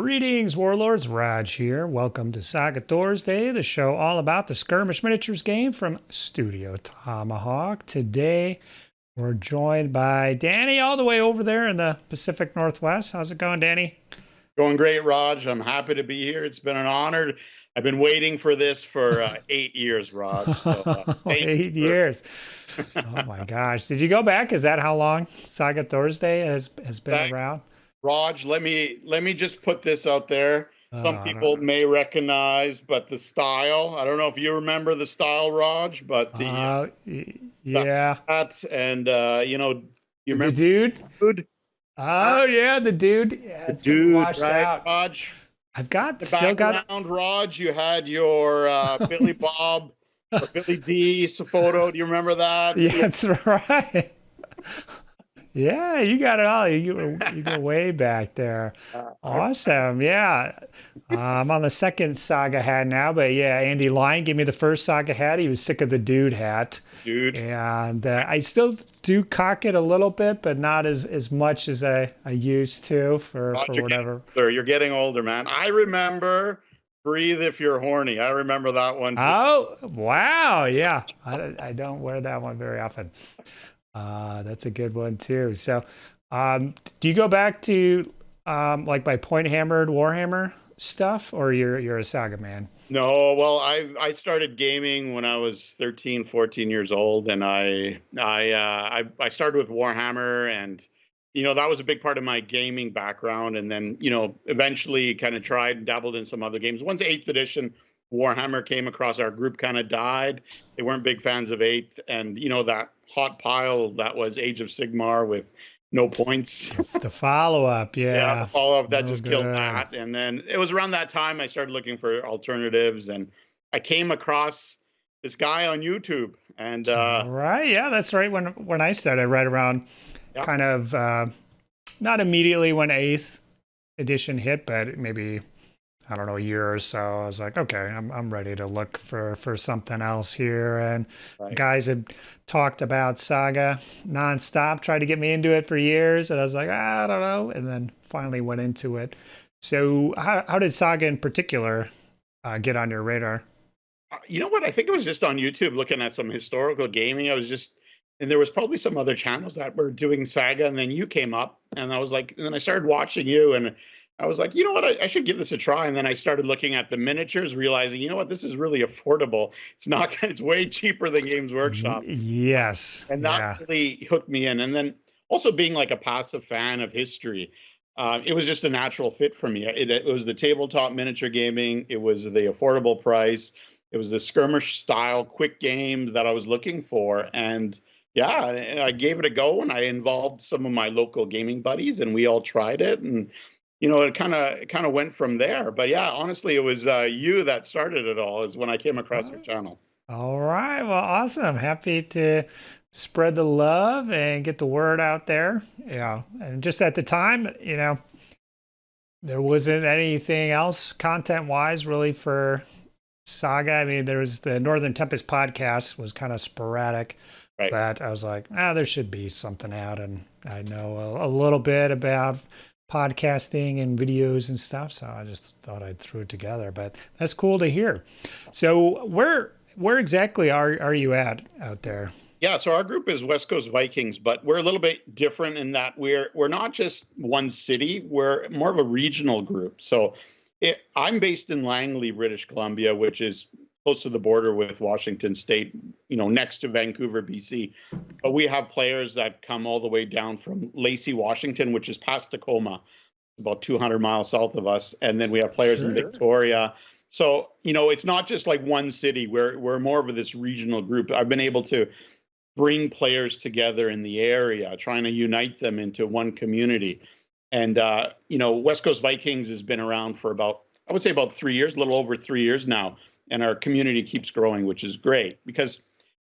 Greetings, Warlords. Rodge here. Welcome to Saga Thursday, the show all about the Skirmish Miniatures game from Studio Tomahawk. Today, we're joined by Danny all the way over there in the Pacific Northwest. How's it going, Danny? Going great, Rodge. I'm happy to be here. It's been an honor. I've been waiting for this for 8 years, Rodge. So, thanks 8 years. Oh my gosh. Did you go back? Is that how long Saga Thursday has been around? Rodge, let me just put this out there. Some people may recognize, but the style, I don't know if you remember the style, Rodge, but the yeah. hats and you remember the dude? Oh yeah, the dude. Yeah, the dude, washed right, out. Rodge? I've got The still got background, Rodge, you had your Billy Bob or Billy D photo. Do you remember that? Yeah, that's right. Yeah, you got it all. You go way back there. Awesome. Yeah. I'm on the second Saga hat now, but yeah, Andy Lyon gave me the first Saga hat. He was sick of the dude hat. Dude. And I still do cock it a little bit, but not as much as I used to for whatever. You're getting older, man. I remember Breathe If You're Horny. I remember that one too. Oh, wow. Yeah. I don't wear that one very often. That's a good one too. So, do you go back to like my point hammered Warhammer stuff, or you're a Saga man? No, well, I started gaming when I was 13, 14 years old, and I started with Warhammer, and that was a big part of my gaming background. And then eventually kind of tried and dabbled in some other games. Once 8th edition Warhammer came across our group, kind of died. They weren't big fans of 8th, and that hot pile that was Age of Sigmar with no points. The follow-up, yeah. The follow-up that just killed that. And then it was around that time I started looking for alternatives, and I came across this guy on YouTube. And right, yeah, that's right. When I started, right around kind of not immediately when 8th edition hit, but maybe I don't know, a year or so. I was like, okay, I'm ready to look for something else here. And guys had talked about Saga nonstop, tried to get me into it for years, and I was like, I don't know, and then finally went into it. So how did Saga in particular get on your radar? You know what? I think it was just on YouTube looking at some historical gaming. And there was probably some other channels that were doing Saga, and then you came up, and I was like, and then I started watching you, and I was like, you know what, I should give this a try. And then I started looking at the miniatures, realizing, you know what, this is really affordable. It's way cheaper than Games Workshop. Yes. And that really hooked me in. And then also being like a passive fan of history, it was just a natural fit for me. It was the tabletop miniature gaming. It was the affordable price. It was the skirmish style, quick games that I was looking for. And yeah, I gave it a go, and I involved some of my local gaming buddies, and we all tried it. And it kind of went from there. But yeah, honestly, it was you that started it all, is when I came across your channel. All right. Well, awesome. Happy to spread the love and get the word out there. Yeah. And just at the time, there wasn't anything else content-wise really for Saga. I mean, there was the Northern Tempest podcast was kind of sporadic. Right. But I was like, there should be something out. And I know a little bit about podcasting and videos and stuff, so I just thought I'd throw it together. But that's cool to hear. So where exactly are you at out there? Yeah, so our group is West Coast Vikings, but we're a little bit different in that we're not just one city. We're more of a regional group. So I'm based in Langley, British Columbia, which is close to the border with Washington State, next to Vancouver, BC. But we have players that come all the way down from Lacey, Washington, which is past Tacoma, about 200 miles south of us. And then we have players in Victoria. So, it's not just like one city. We're more of this regional group. I've been able to bring players together in the area, trying to unite them into one community. And, West Coast Vikings has been around for about 3 years, a little over 3 years now. And our community keeps growing, which is great because,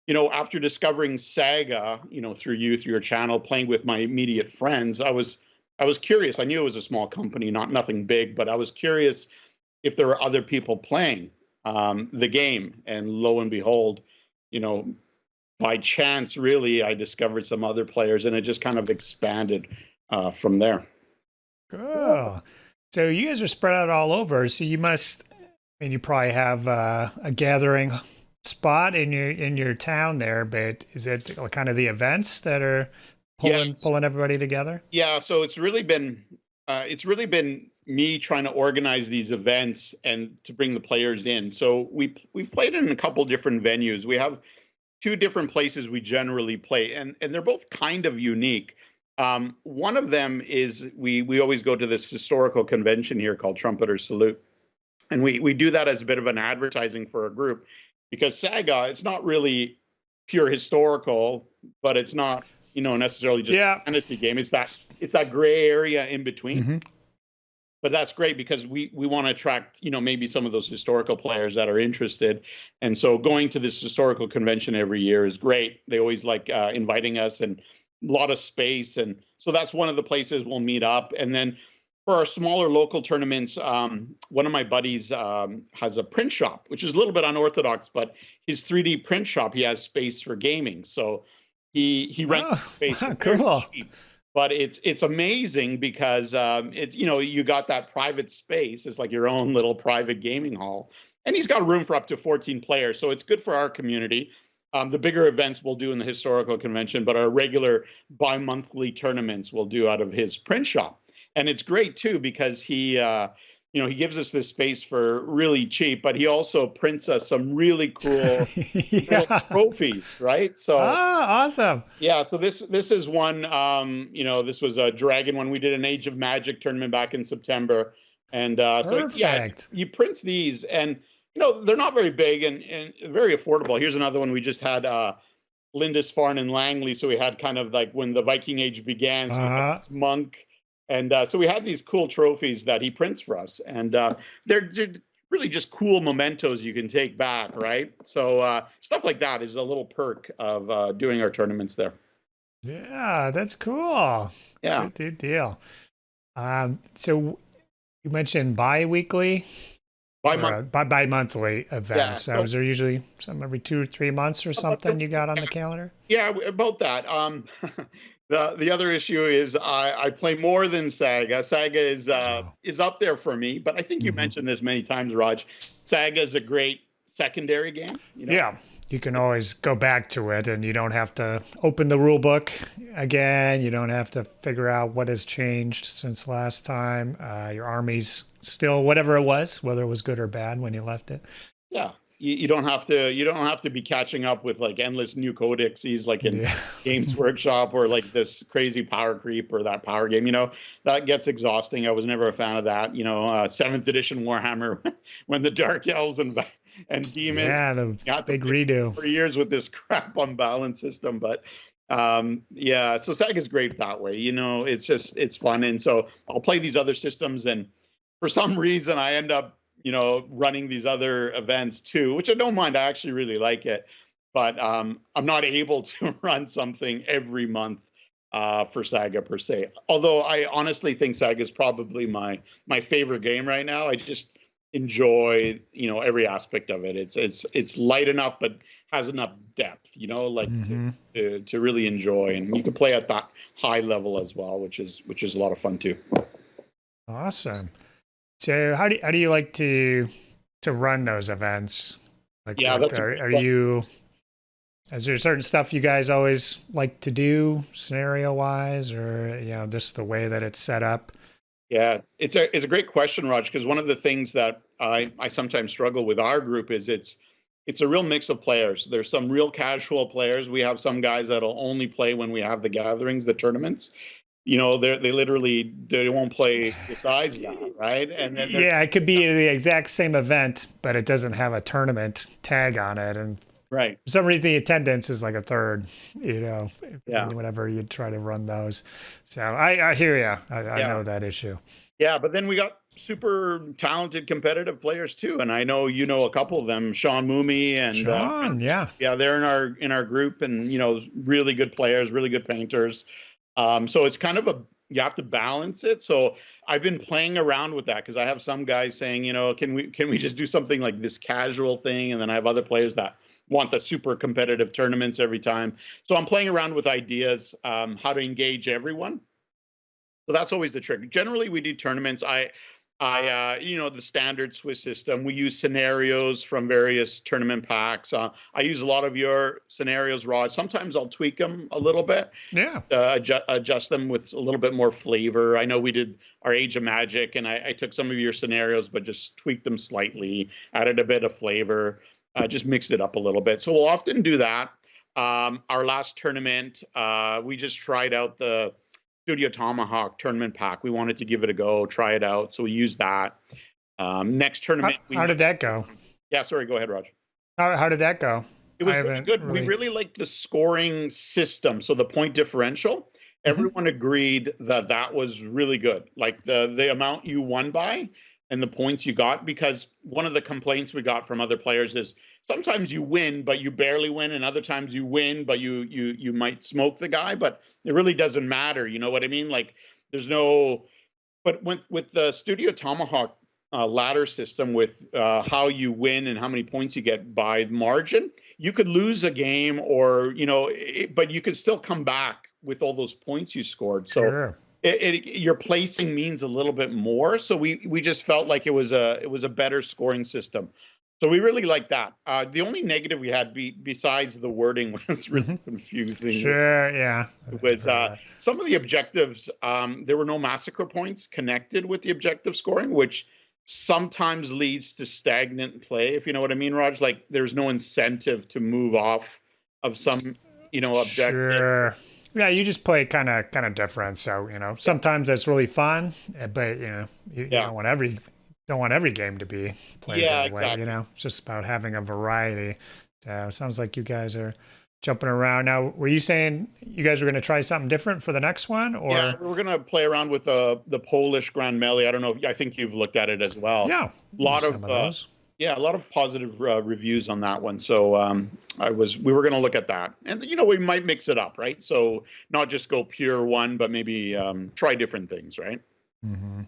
after discovering Saga, through your channel, playing with my immediate friends, I was curious. I knew it was a small company, nothing big, but I was curious if there were other people playing the game. And lo and behold, by chance, really, I discovered some other players, and it just kind of expanded from there. Cool. So you guys are spread out all over. So you must, I mean, you probably have a gathering spot in your town there, but is it kind of the events that are pulling everybody together? Yeah, so it's really been me trying to organize these events and to bring the players in. So we've played in a couple different venues. We have two different places we generally play, and they're both kind of unique. One of them is we always go to this historical convention here called Trumpeter Salute, and we do that as a bit of an advertising for our group, because Saga, it's not really pure historical, but it's not necessarily just a fantasy game. It's that gray area in between. Mm-hmm. But that's great because we want to attract maybe some of those historical players that are interested, and so going to this historical convention every year is great. They always like inviting us, and a lot of space, and so that's one of the places we'll meet up. And then for our smaller local tournaments, one of my buddies has a print shop, which is a little bit unorthodox, but his 3D print shop, he has space for gaming, so he rents space for cool. cheap. But it's amazing because it's you got that private space. It's like your own little private gaming hall, and he's got room for up to 14 players. So it's good for our community. The bigger events we'll do in the historical convention, but our regular bi-monthly tournaments we'll do out of his print shop. And it's great too because he he gives us this space for really cheap, but he also prints us some really cool little trophies, right? So awesome. Yeah, so this is one, this was a dragon one. We did an Age of Magic tournament back in September. And so yeah, he prints these, and they're not very big and very affordable. Here's another one. We just had Lindisfarne and Langley, so we had kind of like when the Viking Age began, so we had this monk. And so we had these cool trophies that he prints for us, and they're really just cool mementos you can take back, right? So stuff like that is a little perk of doing our tournaments there. Yeah, that's cool. Yeah. Good deal. So you mentioned bi-weekly? Bi-monthly events. Yeah, so is there usually some every 2 or 3 months or something you got on the calendar? Yeah, about that. The other issue is I play more than Saga. Saga is up there for me, but I think you mentioned this many times, Rodge. Saga is a great secondary game. Yeah, you can always go back to it, and you don't have to open the rule book again. You don't have to figure out what has changed since last time. Your army's still whatever it was, whether it was good or bad when you left it. Yeah. You don't have to be catching up with like endless new codexes like in Games Workshop, or like this crazy power creep or that power game. That gets exhausting. I was never a fan of that. 7th edition Warhammer when the Dark Elves and demons. Yeah, the big redo for years with this crap unbalanced system. But so Saga's great that way. It's fun, and so I'll play these other systems, and for some reason I end up running these other events too, which I don't mind. I actually really like it, but I'm not able to run something every month for Saga per se. Although I honestly think Saga is probably my favorite game right now. I just enjoy every aspect of it. It's light enough, but has enough depth, to really enjoy, and you can play at that high level as well, which is a lot of fun too. Awesome. So how do you like to run those events? Like, is there certain stuff you guys always like to do scenario wise, or just the way that it's set up? Yeah, it's a great question, Rodge, because one of the things that I sometimes struggle with our group is it's a real mix of players. There's some real casual players. We have some guys that'll only play when we have the gatherings, the tournaments. They won't play besides that, right? And then it could be the exact same event, but it doesn't have a tournament tag on it, and right, for some reason the attendance is like a third. Whenever you try to run those, so I hear you. I know that issue. Yeah, but then we got super talented competitive players too, and I know a couple of them, Sean Moomey and Sean, they're in our group, and really good players, really good painters. So it's kind of you have to balance it. So I've been playing around with that because I have some guys saying, can we just do something like this casual thing? And then I have other players that want the super competitive tournaments every time. So I'm playing around with ideas, how to engage everyone. So that's always the trick. Generally, we do tournaments. The standard Swiss system. We use scenarios from various tournament packs. I use a lot of your scenarios, Rod. Sometimes I'll tweak them a little bit, Yeah. adjust them with a little bit more flavor. I know we did our Age of Magic, and I took some of your scenarios, but just tweaked them slightly, added a bit of flavor, just mixed it up a little bit. So we'll often do that. Our last tournament, we just tried out the Studio Tomahawk tournament pack. We wanted to give it a go, try it out. So we used that. Next tournament. How did that go? Yeah, sorry, go ahead, Rodge. How did that go? It was really good. We really liked the scoring system. So the point differential, everyone agreed that that was really good. Like the amount you won by and the points you got, because one of the complaints we got from other players is sometimes you win, but you barely win, and other times you win, but you might smoke the guy, but it really doesn't matter. You know what I mean? Like there's no, but with the Studio Tomahawk ladder system, with how you win and how many points you get by margin, you could lose a game, or but you could still come back with all those points you scored. So sure. Your placing means a little bit more. So we just felt like it was a better scoring system. So we really liked that. The only negative we had besides the wording was really confusing. Sure, yeah. It was some of the objectives, there were no massacre points connected with the objective scoring, which sometimes leads to stagnant play, if you know what I mean, Raj. Like there's no incentive to move off of some, objectives. Sure. Yeah, you just play kind of different. So, sometimes that's really fun, but you don't want every game to be played that way. Exactly. It's just about having a variety. So it sounds like you guys are jumping around. Now, were you saying you guys were going to try something different for the next one? Or yeah, we're going to play around with the Polish Grand Melee. I don't know. I think you've looked at it as well. Yeah, a lot of those. Yeah, a lot of positive reviews on that one. So we were going to look at that, and we might mix it up, right? So not just go pure one, but maybe try different things, right? Mm-hmm.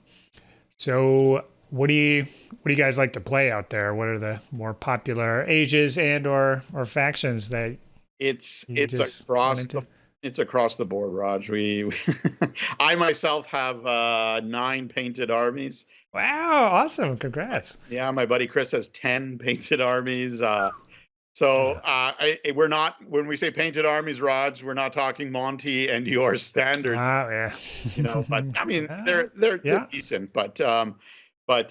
So what do you guys like to play out there? What are the more popular ages and or factions that it's across the board, Raj. I myself have 9 painted armies. Wow, awesome. Congrats. Yeah, my buddy Chris has 10 painted armies. We're not, when we say painted armies, Rodge, we're not talking Monty and your standards. Yeah. But I mean, they're decent, but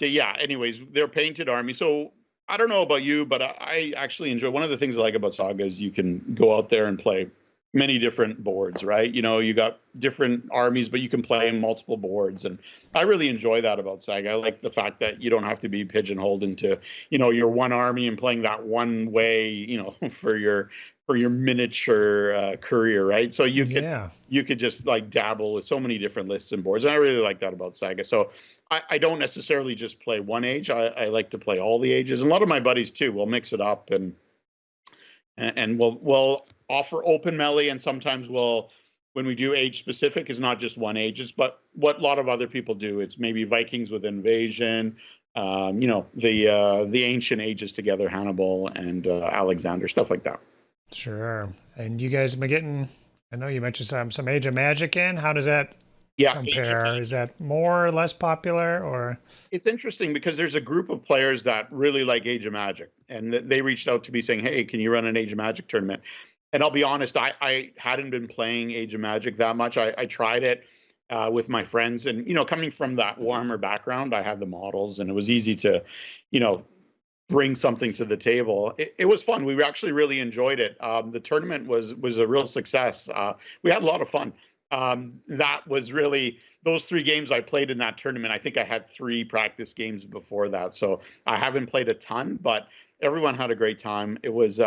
yeah, anyways, they're painted armies. So I don't know about you, but I actually enjoy, one of the things I like about Saga is you can go out there and play many different boards, right? You got different armies, but you can play multiple boards. And I really enjoy that about Saga. I like the fact that you don't have to be pigeonholed into, your one army and playing that one way, for your miniature career, right? So you could just like dabble with so many different lists and boards. And I really like that about Saga. So I don't necessarily just play one age. I like to play all the ages. And a lot of my buddies too, we'll mix it up and we'll offer open melee, and sometimes when we do age specific, is not just one ages, but what a lot of other people do. It's maybe Vikings with Invasion, the ancient ages together, Hannibal and Alexander, stuff like that. Sure. And you guys have been getting, I know you mentioned some Age of Magic in. How does that compare? Is that more or less popular, or? It's interesting because there's a group of players that really like Age of Magic, and they reached out to me saying, hey, can you run an Age of Magic tournament? And I'll be honest, I hadn't been playing Age of Magic that much. I tried it with my friends, and, coming from that Warhammer background, I had the models, and it was easy to, bring something to the table. It was fun. We actually really enjoyed it. The tournament was a real success. We had a lot of fun. That was really, those 3 games I played in that tournament. I think I had 3 practice games before that, so I haven't played a ton, but everyone had a great time. It was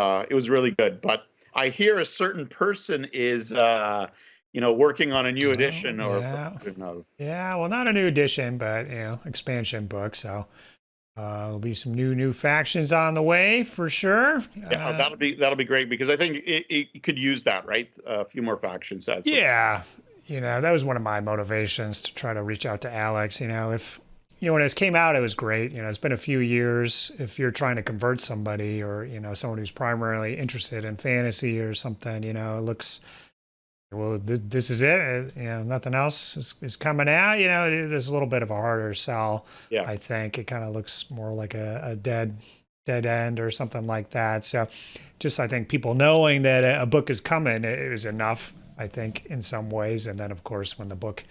really good. But I hear a certain person is working on a new edition well, not a new edition, but expansion book. So there'll be some new factions on the way for sure. Yeah, that'll be great, because I think it could use that, right? A few more factions. That was one of my motivations to try to reach out to Alex. If when it came out, it was great. It's been a few years. If you're trying to convert somebody, or someone who's primarily interested in fantasy or something, it looks well, this is it. Nothing else is coming out. It is a little bit of a harder sell. Yeah. I think it kind of looks more like a dead end or something like that. So just, I think people knowing that a book is coming is enough, I think, in some ways. And then, of course, when the book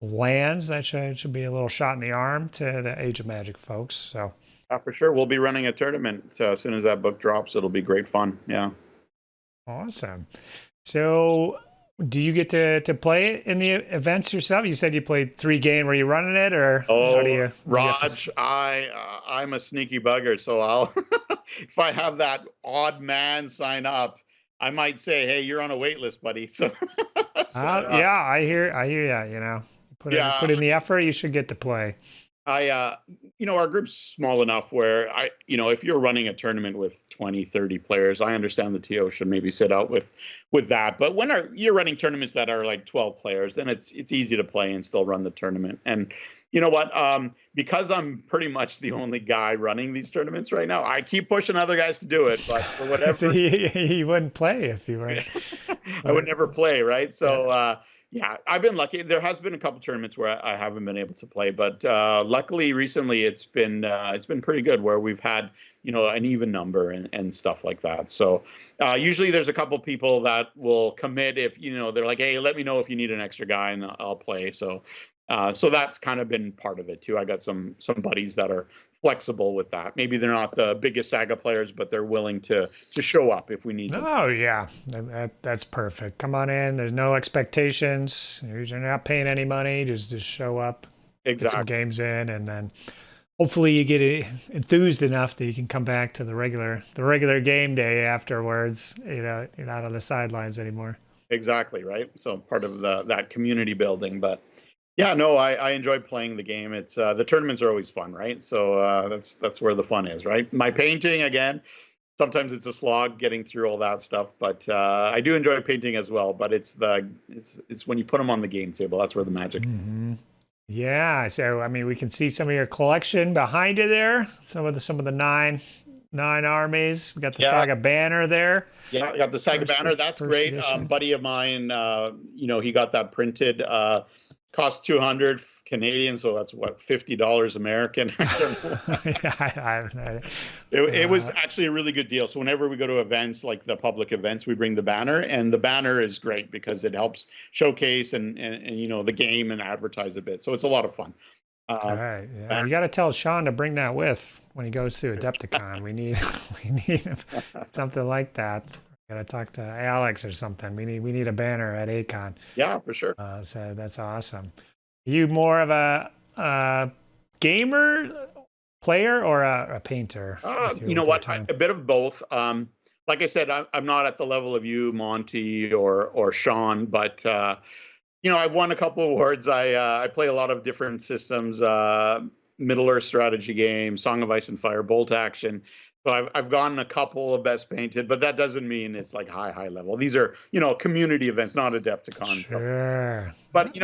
lands, that should be a little shot in the arm to the Age of Magic folks. So For sure. We'll be running a tournament as soon as that book drops. It'll be great fun. Yeah. Awesome. So do you get to play it in the events yourself? You said you played 3 games. Were you running it, or how do you? Rodge, I'm a sneaky bugger, so I'll if I have that odd man sign up, I might say, "Hey, you're on a wait list, buddy." So, yeah, I hear you. Put in the effort, you should get to play. Our group's small enough where if you're running a tournament with 20, 30 players, I understand the TO should maybe sit out with that. But when you're running tournaments that are like 12 players, then it's easy to play and still run the tournament. And you know what? Because I'm pretty much the only guy running these tournaments right now, I keep pushing other guys to do it, but for whatever. So you wouldn't play if you were. I would never play, right? So, yeah, I've been lucky. There has been a couple tournaments where I haven't been able to play, but luckily recently it's been pretty good where we've had an even number and stuff like that. So usually there's a couple people that will commit if they're like, hey, let me know if you need an extra guy and I'll play. So that's kind of been part of it too. I got some buddies that are flexible with that. Maybe they're not the biggest Saga players, but they're willing to show up if we need them. Oh yeah, that's perfect. Come on in. There's no expectations. You're not paying any money. Just show up. Exactly. Get some games in, and then hopefully you get enthused enough that you can come back to the regular game day afterwards. You're not on the sidelines anymore. Exactly, right. So part of that community building, but. Yeah, no, I enjoy playing the game. It's the tournaments are always fun, right? So that's where the fun is, right? My painting, again, sometimes it's a slog getting through all that stuff, but I do enjoy painting as well. But it's when you put them on the game table, that's where the magic. Mm-hmm. Yeah, so I mean, we can see some of your collection behind you there. Some of the nine armies. We got the Saga banner there. Yeah, I got the Saga banner. That's great. Buddy of mine, he got that printed. Cost $200 Canadian, so that's what, $50 American. It was actually a really good deal. So whenever we go to events like the public events, we bring the banner, and the banner is great because it helps showcase and the game and advertise a bit. So it's a lot of fun. Right. Yeah. You got to tell Sean to bring that with when he goes to Adepticon. we need something like that. Got to talk to Alex or something. We need a banner at ACON. Yeah, for sure. So that's awesome. Are you more of a gamer, player, or a painter? You know what? A bit of both. Like I said, I'm not at the level of you, Monty, or Sean, but I've won a couple of awards. I play a lot of different systems, Middle-earth strategy games, Song of Ice and Fire, Bolt Action. So I've gotten a couple of best painted, but that doesn't mean it's like high level. These are community events, not Adepticon. Sure. But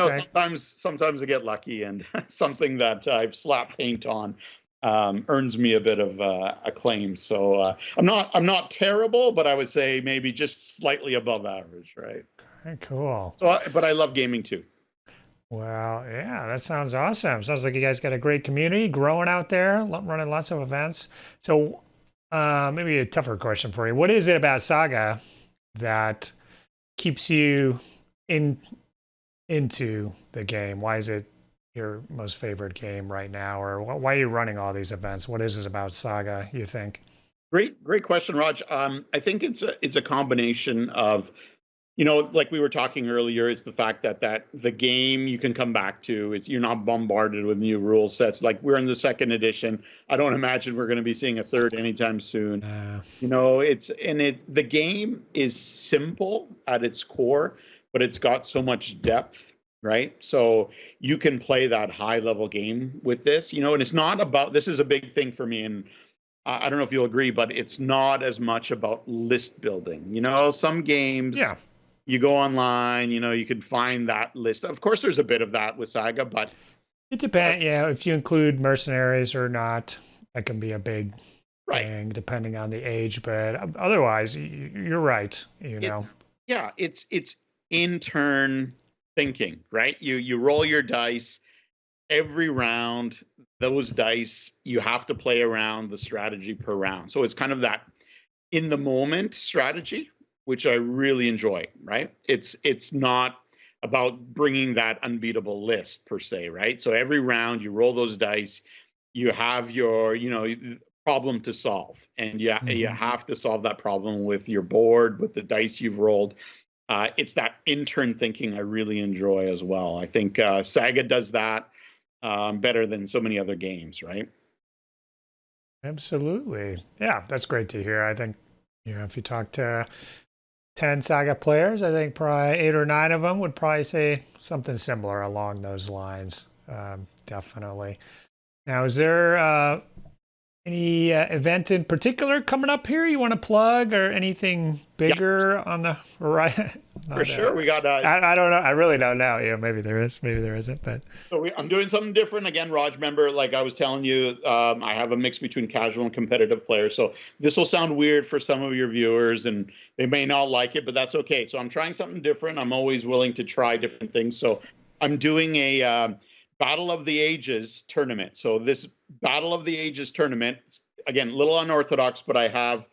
sometimes I get lucky, and something that I've slapped paint on earns me a bit of acclaim. So I'm not terrible, but I would say maybe just slightly above average, right? Very cool. So, but I love gaming too. Well, yeah, that sounds awesome. Sounds like you guys got a great community growing out there, running lots of events. So. Maybe a tougher question for you. What is it about Saga that keeps you into the game? Why is it your most favorite game right now? Or why are you running all these events? What is it about Saga, you think? Great question, Rodge. I think it's a combination of, like we were talking earlier, it's the fact that the game you can come back to. You're not bombarded with new rule sets. Like we're in the second edition. I don't imagine we're going to be seeing a third anytime soon. The game is simple at its core, but it's got so much depth, right? So you can play that high level game with this, and it's not about, this is a big thing for me. And I don't know if you'll agree, but it's not as much about list building. Some games, you go online, you can find that list. Of course, there's a bit of that with Saga, but it depends. If you include mercenaries or not, that can be a big thing depending on the age. But otherwise, you're right. It's in turn thinking, right? You roll your dice every round. Those dice, you have to play around the strategy per round. So it's kind of that in the moment strategy, which I really enjoy, right? It's not about bringing that unbeatable list per se, right? So every round you roll those dice, you have your, problem to solve, and you have to solve that problem with your board, with the dice you've rolled. It's that in-turn thinking I really enjoy as well. I think Saga does that better than so many other games, right? Absolutely. Yeah, that's great to hear. I think, if you talk to 10 Saga players, I think probably 8 or 9 of them would probably say something similar along those lines. Definitely. Now, is there any event in particular coming up here you want to plug, or anything bigger on the horizon? For sure. We got I don't know. I really don't know. Maybe there is, maybe there isn't. But so I'm doing something different again. Rodge, remember, like I was telling you, I have a mix between casual and competitive players. So this will sound weird for some of your viewers, and they may not like it, but that's okay. So I'm trying something different. I'm always willing to try different things. So I'm doing a Battle of the Ages tournament. So this Battle of the Ages tournament, again, a little unorthodox, but I have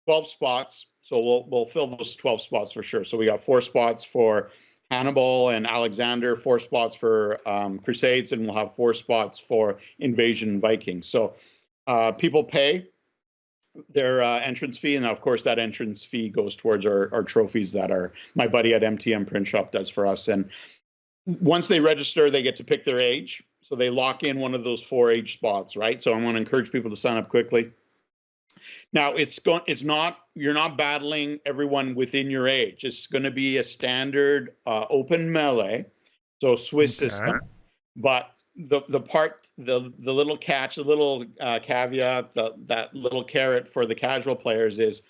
12 spots. So we'll fill those 12 spots for sure. So we got 4 spots for Hannibal and Alexander, 4 spots for Crusades, and we'll have 4 spots for Invasion Vikings. So people pay their entrance fee, and of course that entrance fee goes towards our trophies that my buddy at MTM Print Shop does for us. And once they register, they get to pick their age. So they lock in one of those 4 age spots, right? So I want to encourage people to sign up quickly. Now you're not battling everyone within your age. It's going to be a standard open melee, so Swiss system. But the little catch, the little caveat, that little carrot for the casual players is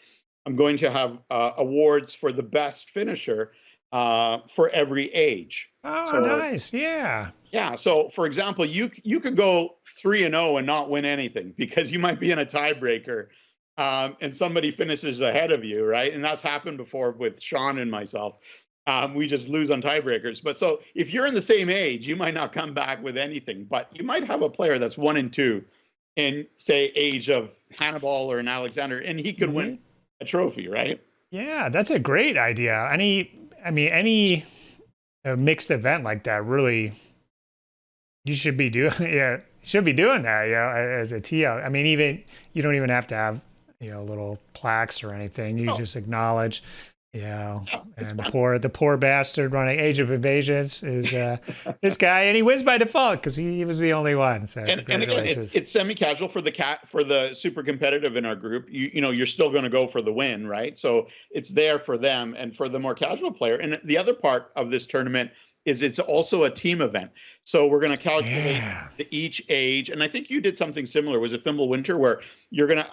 I'm going to have awards for the best finisher for every age. Oh, so, nice. Yeah. Yeah. So, for example, you could go 3-0 and not win anything because you might be in a tiebreaker, and somebody finishes ahead of you, right? And that's happened before with Sean and myself. We just lose on tiebreakers. But so if you're in the same age, you might not come back with anything, but you might have a player that's 1 and 2 in, say, age of Hannibal or an Alexander, and he could win a trophy, right? Yeah, that's a great idea. Any mixed event like that, really, you should be doing. Yeah, should be doing that. As a TO. I mean, even you don't even have to have little plaques or anything. You just acknowledge. And the poor bastard running Age of Invasions is this guy, and he wins by default because he was the only one. So and again, it's semi-casual for the super competitive in our group. You're still going to go for the win, right? So it's there for them, and for the more casual player. And the other part of this tournament is it's also a team event. So we're going to calculate each age. And I think you did something similar. Was it Fimble Winter, where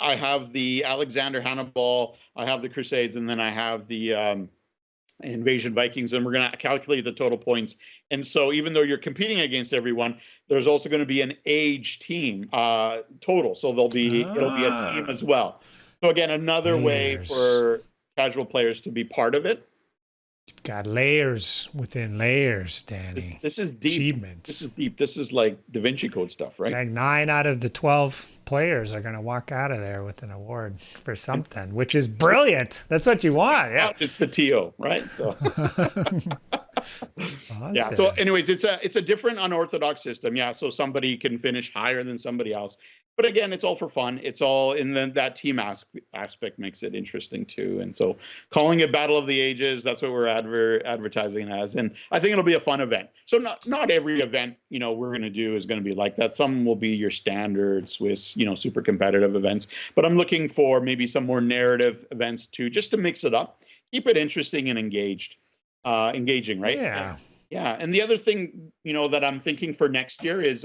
I have the Alexander Hannibal, I have the Crusades, and then I have the Invasion Vikings, and we're going to calculate the total points. And so even though you're competing against everyone, there's also going to be an age team total. So it'll be a team as well. So again, another way for casual players to be part of it. You've got layers within layers, Danny. This is deep. Achievements. This is deep. This is like Da Vinci Code stuff, right? Like 9 out of the 12 players are going to walk out of there with an award for something, which is brilliant. That's what you want. Yeah, it's the TO, right? So, awesome. Yeah. So, anyways, it's a different unorthodox system. Yeah. So somebody can finish higher than somebody else. But again, it's all for fun. It's all in that team aspect makes it interesting too. And so calling it Battle of the Ages, that's what we're advertising as. And I think it'll be a fun event. So not every event, we're going to do is going to be like that. Some will be your standard Swiss, super competitive events. But I'm looking for maybe some more narrative events too, just to mix it up, keep it interesting and engaging, right? Yeah. Yeah. And the other thing, that I'm thinking for next year is,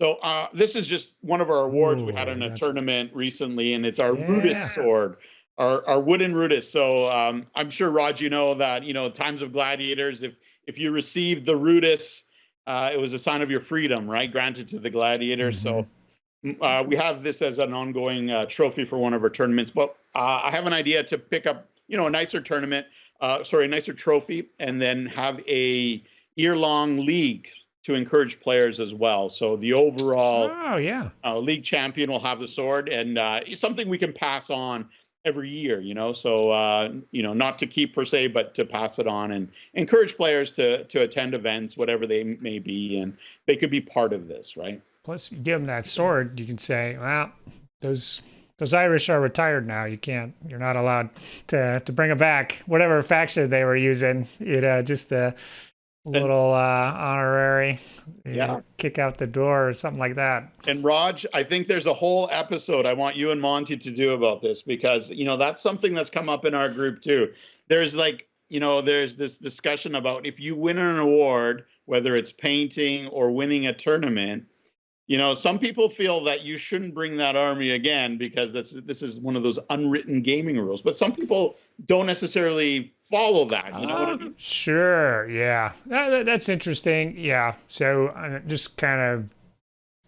so this is just one of our awards we had in a tournament recently, and it's our Rudis sword, our wooden Rudis. So I'm sure, Rodge, that, times of gladiators, if you received the Rudis, it was a sign of your freedom, right? Granted to the gladiators. Mm-hmm. So we have this as an ongoing trophy for one of our tournaments. But I have an idea to pick up, a nicer tournament. sorry, a nicer trophy, and then have a year-long league to encourage players as well. So the overall league champion will have the sword, and it's something we can pass on every year, so not to keep per se, but to pass it on and encourage players to attend events, whatever they may be, and they could be part of this, right? Plus, you give them that sword, you can say, well, those Irish are retired now. You're not allowed to bring it back. Whatever faction they were using, just a little honorary, kick out the door or something like that. And Rodge, I think there's a whole episode I want you and Monty to do about this, because that's something that's come up in our group too. There's there's this discussion about if you win an award, whether it's painting or winning a tournament, some people feel that you shouldn't bring that army again because this is one of those unwritten gaming rules. But some people don't necessarily follow that. You know what I mean? Sure. Yeah. That's interesting. Yeah. So just kind of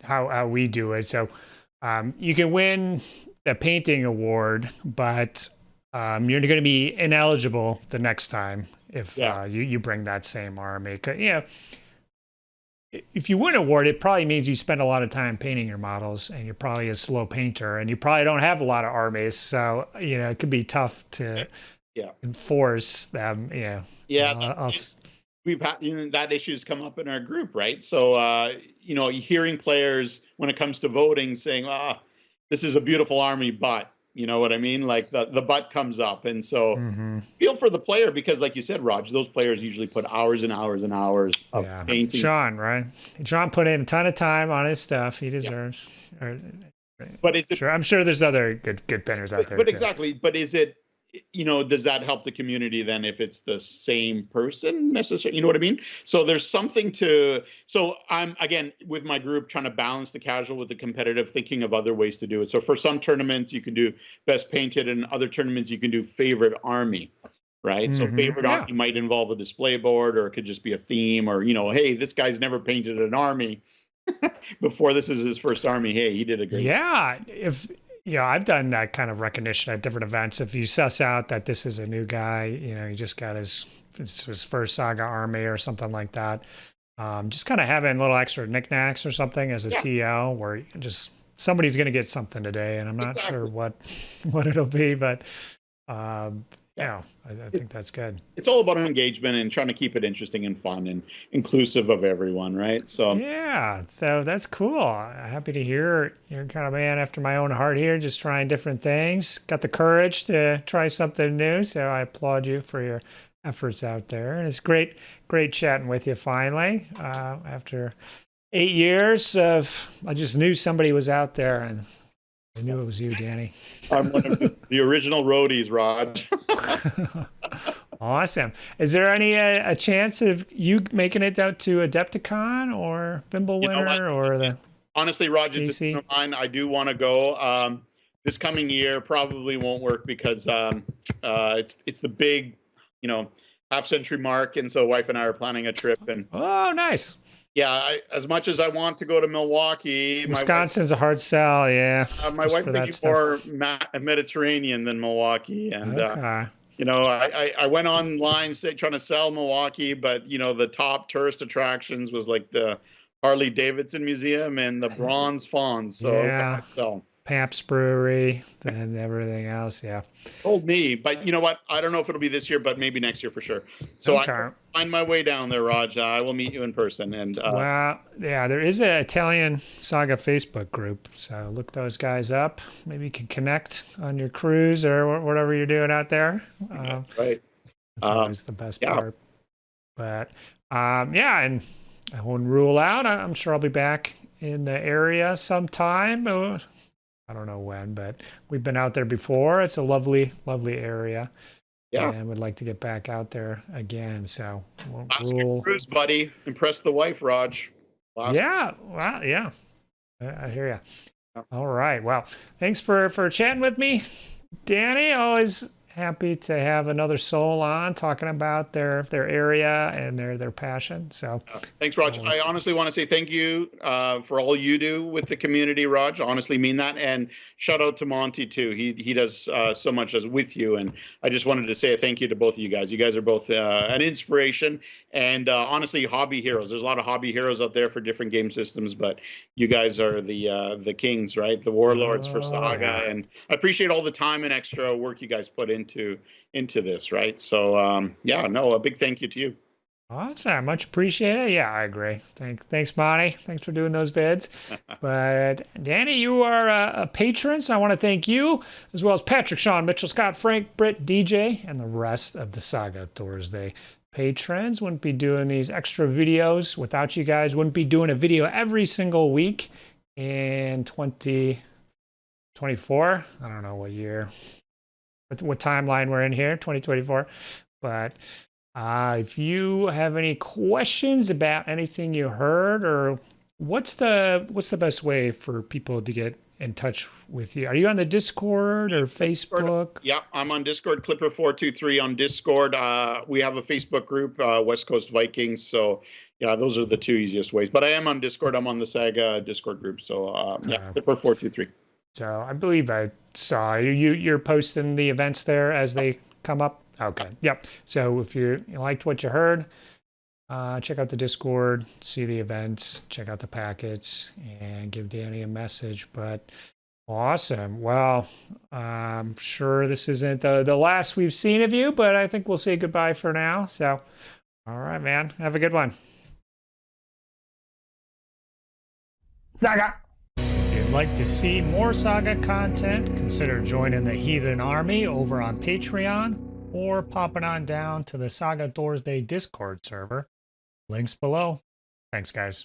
how we do it. So you can win a painting award, but you're going to be ineligible the next time if you bring that same army. If you win an award, it probably means you spend a lot of time painting your models, and you're probably a slow painter, and you probably don't have a lot of armies. So, it could be tough to enforce them. We've had that issue's come up in our group, right? So, hearing players when it comes to voting saying, this is a beautiful army, but you know what I mean? Like the butt comes up. And so feel for the player, because like you said, Rodge, those players usually put hours and hours and hours of painting. John, right? John put in a ton of time on his stuff. He deserves. But is it, I'm sure there's other good painters out there. But exactly. But is it, does that help the community then if it's the same person necessarily? You know what I mean? So there's something so I'm, again, with my group, trying to balance the casual with the competitive, thinking of other ways to do it. So for some tournaments, you can do best painted, and other tournaments, you can do favorite army, right? So favorite army might involve a display board, or it could just be a theme, or, hey, this guy's never painted an army before. This is his first army. Hey, he did a great job. I've done that kind of recognition at different events. If you suss out that this is a new guy, he just got his first Saga army or something like that. Just kind of having little extra knickknacks or something as a TL, where just somebody's going to get something today, and I'm not sure what it'll be, but I think that's good. It's all about engagement and trying to keep it interesting and fun and inclusive of everyone, right? So so that's cool. Happy to hear you're kind of a man after my own heart here, just trying different things. Got the courage to try something new, so I applaud you for your efforts out there. And it's great chatting with you finally. After 8 years I just knew somebody was out there, and I knew it was you, Danny. I'm one of the original roadies, Rodge. Awesome. Is there any a chance of you making it out to Adepticon or Winter or the? Honestly, Rodge, it's a of mine. I do want to go. This coming year probably won't work because it's the big, half-century mark, and so wife and I are planning a trip. And oh, nice. Yeah, as much as I want to go to Milwaukee, Wisconsin's a hard sell. Yeah, my wife thinks more Mediterranean than Milwaukee, and I went online trying to sell Milwaukee, but the top tourist attractions was like the Harley Davidson Museum and the Bronze Fawns. So Pabst Brewery and everything else. Yeah. Told me, but you know what? I don't know if it'll be this year, but maybe next year for sure. So I find my way down there, Rodge. I will meet you in person. And there is an Italian Saga Facebook group. So look those guys up. Maybe you can connect on your cruise or whatever you're doing out there. Right. That's always the best part. But and I won't rule out. I'm sure I'll be back in the area sometime. I don't know when, but we've been out there before. It's a lovely, lovely area. Yeah. And would like to get back out there again. So we'll cruise, buddy. Impress the wife, Rodge. Yeah. Well, yeah. I hear you. Yeah. All right. Well, thanks for chatting with me, Danny. Always happy to have another soul on talking about their area and their passion. So thanks, Rodge. I honestly want to say thank you for all you do with the community, Rodge. I honestly mean that. And shout out to Monty too. He does so much as with you. And I just wanted to say a thank you to both of you guys. You guys are both an inspiration and honestly hobby heroes. There's a lot of hobby heroes out there for different game systems, but you guys are the kings, right? The warlords for Saga. And I appreciate all the time and extra work you guys put into this, right? So yeah, no, a big thank you to you. Awesome, much appreciated. Yeah, I agree. Thanks, Monty. Thanks for doing those vids. But Danny, you are a patron, so I want to thank you, as well as Patrick, Sean, Mitchell, Scott, Frank, Britt, DJ, and the rest of the Saga Thursday patrons. Wouldn't be doing these extra videos without you guys. Wouldn't be doing a video every single week in 2024. I don't know what year. What timeline we're in here, 2024. But if you have any questions about anything you heard, or what's the best way for people to get in touch with you? Are you on the Discord or Facebook? Yeah, I'm on Discord, Clipper423 on Discord. We have a Facebook group, West Coast Vikings. So yeah, those are the two easiest ways. But I am on Discord. I'm on the Saga Discord group. So yeah, Clipper423. So I believe I saw you're posting the events there as they come up. Okay. Yep. So if you liked what you heard, check out the Discord, see the events, check out the packets, and give Danny a message. But awesome. Well, I'm sure this isn't the last we've seen of you, but I think we'll say goodbye for now. So, all right, man. Have a good one. Saga! If you'd like to see more Saga content, consider joining the Heathen Army over on Patreon or popping on down to the Saga Thursday Discord server. Links below. Thanks, guys.